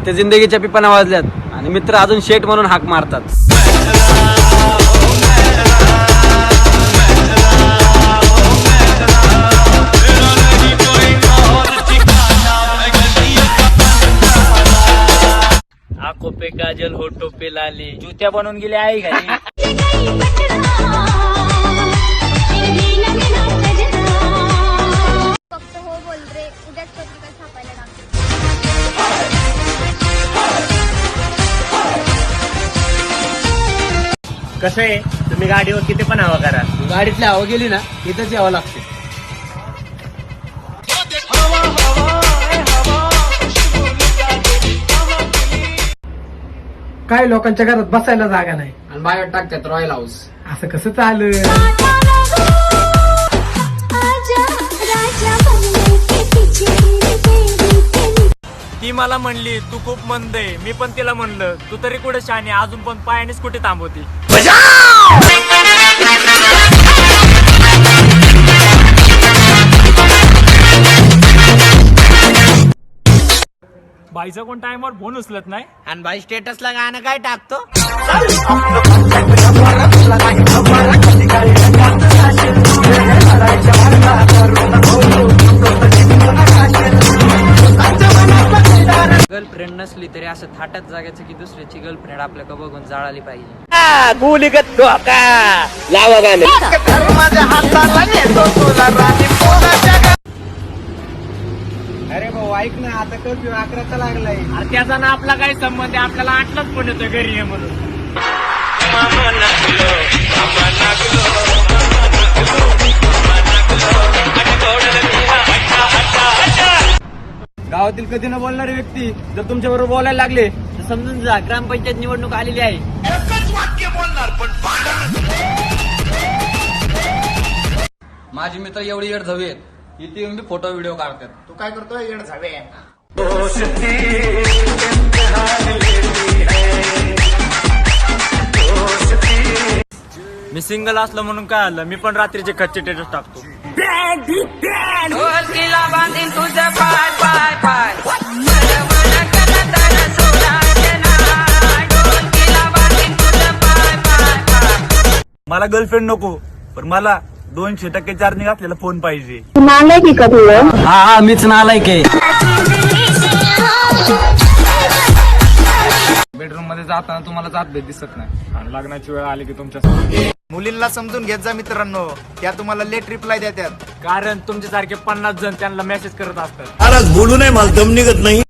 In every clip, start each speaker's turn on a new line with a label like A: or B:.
A: इथे जिंदगीच्या पिपाना वाजल्यात आणि मित्र अजून शेट म्हणून हाक मारतात.
B: आंखों पे काजल होठों पे लाली जुत्या बनवून गेले आहे का?
C: फक्त हो बोल रे, उद्याच पत्रिका छापायला लागते.
D: कसं आहे, तुम्ही गाडीवर किती पण हवा करा,
A: गाडीतली हवा गेली ना इथंच यावं लागते.
E: काही लोकांच्या घरात बसायला जागा नाही
A: आणि बाहेर टाकतात रॉयल हाऊस.
E: असं कसं चालू.
B: ती मला म्हणली तू खूप मंद आहे, मी पण तिला म्हणलं तू तरी कुठे शाने, अजून पण पायानेच कुठे थांबवती. बाईचा कोण टाइमवर फोन उचलत नाही
D: आणि भाई स्टेटसला गाणं काय टाकतो.
A: गर्लफ्रेंड नसली तरी असं थाटात जागायचं की दुसऱ्याची गर्लफ्रेंड आपल्याला बघून जाळाली पाहिजे.
D: गुलीगत डोका लावा गाणे. अरे भाऊ ऐक ना, आता कर्फ्यू 11चा लागलाय.
B: अरे त्याचा ना आपला काय संबंध आहे, आपल्याला आठलाच फोन येतोय घरी आहे म्हणून.
A: गावातील कधी न बोलणारे व्यक्ती जर तुमच्या बरोबर बोलायला लागले तर समजून जा ग्रामपंचायत निवडणूक आलेली आहे. माझे मित्र एवढी येड झवी आहेत इथे येऊन बी फोटो व्हिडिओ काढतात.
D: तू काय करतोय येड झावे.
B: मी सिंगल असलो म्हणून काय आलं, मी पण रात्रीचे कच्चे टेटस टाकतो. मला गर्लफ्रेंड नको, पण मला 200% चार्जिंग असलेला फोन पाहिजे.
A: हा मीच नालायक आहे. बेडरूम मध्ये जाताना तुम्हाला जात दिसत नाही
B: आणि लग्नाची वेळ आली की तुमच्या
D: मुलींना समजून घेत जा मित्रांनो, त्या तुम्हाला लेट रिप्लाय देतात.
B: कारण तुमच्यासारखे 50 जण त्यांना मेसेज करत असतात.
F: आज बोलू नये, मला दम निघत नाही.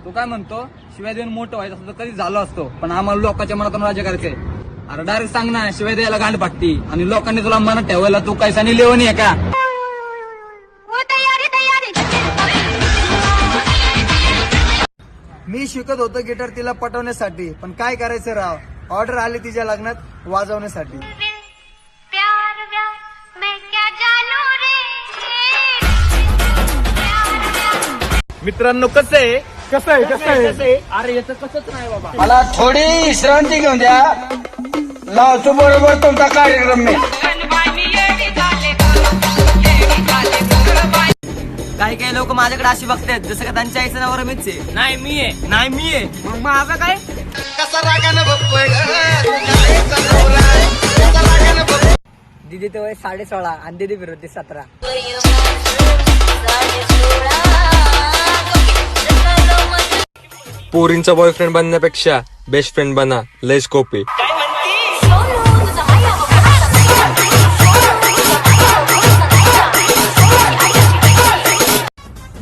A: तू काय म्हणतो, शिवाय देऊन मोठं व्हायचं असं तर कधी झालो असतो, पण आम्हाला लोकांच्या मनातून राज्य करायचंय. अरे डायरेक्ट सांग ना, शिवाय द्यायला गांड पाटती आणि लोकांनी तुला मनात ठेवायला तू कैसानी लेवणी आहे का?
C: हो तयारी तयारी.
G: मी शिकत होतो गिटार तिला पटवण्यासाठी, पण काय करायचं राव, ऑर्डर आली तिच्या लग्नात वाजवण्यासाठी.
C: प्यार व्यार मैं क्या जानू रे.
D: मित्रांनो कसं आहे,
E: कसं आहे
D: अरे याचं कसंच नाही बाबा.
G: मला थोडी विश्रांती घेऊन द्या, लावतो बरोबर तुमचा कार्यक्रम मी.
A: काही काही लोक माझ्याकडे अशी बघतात जसं का त्यांच्या आईचं नावर मीच आहे.
B: नाही मी आहे.
A: नाही मी आहे, मग माझं काय? दीदी ते वय 16.5 आणि दीदी विरुद्ध 17.
H: पोरींचा बॉयफ्रेंड बनण्यापेक्षा बेस्ट फ्रेंड बना, लय स्कोप आहे.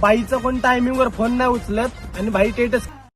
E: बाईचा कोण टायमिंग वर फोन नाही उचलत आणि बाई स्टेटस